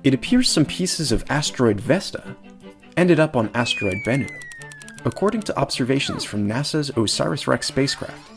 It appears some pieces of asteroid Vesta ended up on asteroid Bennu. According to observations from NASA's OSIRIS-REx spacecraft,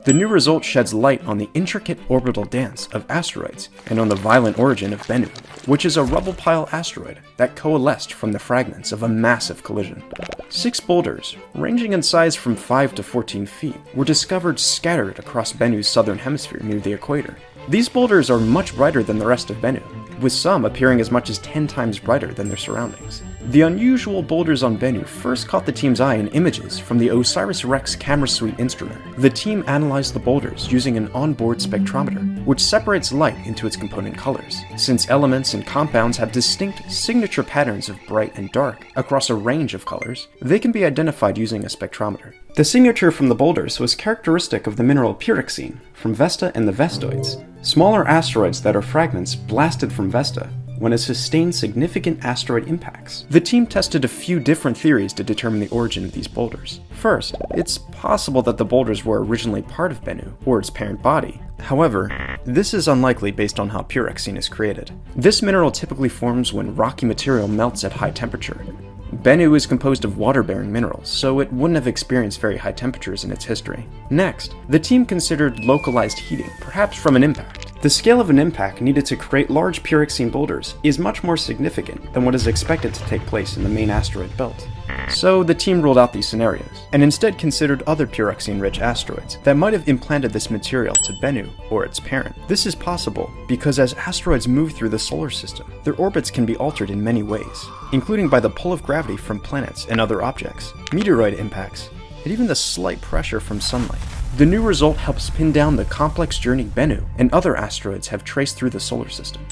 the new result sheds light on the intricate orbital dance of asteroids and on the violent origin of Bennu, which is a rubble pile asteroid that coalesced from the fragments of a massive collision. 6 boulders, ranging in size from 5 to 14 feet, were discovered scattered across Bennu's southern hemisphere near the equator. These boulders are much brighter than the rest of Bennu, with some appearing as much as 10 times brighter than their surroundings. The unusual boulders on Bennu first caught the team's eye in images from the OSIRIS-REx camera suite instrument. The team analyzed the boulders using an onboard spectrometer, which separates light into its component colors. Since elements and compounds have distinct signature patterns of bright and dark across a range of colors, they can be identified using a spectrometer. The signature from the boulders was characteristic of the mineral pyroxene from Vesta and the Vestoids, smaller asteroids that are fragments blasted from Vesta when it sustained significant asteroid impacts. The team tested a few different theories to determine the origin of these boulders. First, it's possible that the boulders were originally part of Bennu, or its parent body. However, this is unlikely based on how pyroxene is created. This mineral typically forms when rocky material melts at high temperature. Bennu is composed of water-bearing minerals, so it wouldn't have experienced very high temperatures in its history. Next, the team considered localized heating, perhaps from an impact. The scale of an impact needed to create large pyroxene boulders is much more significant than what is expected to take place in the main asteroid belt. So the team ruled out these scenarios, and instead considered other pyroxene-rich asteroids that might have implanted this material to Bennu, or its parent. This is possible because as asteroids move through the solar system, their orbits can be altered in many ways, including by the pull of gravity from planets and other objects, meteorite impacts, and even the slight pressure from sunlight. The new result helps pin down the complex journey Bennu and other asteroids have traced through the solar system.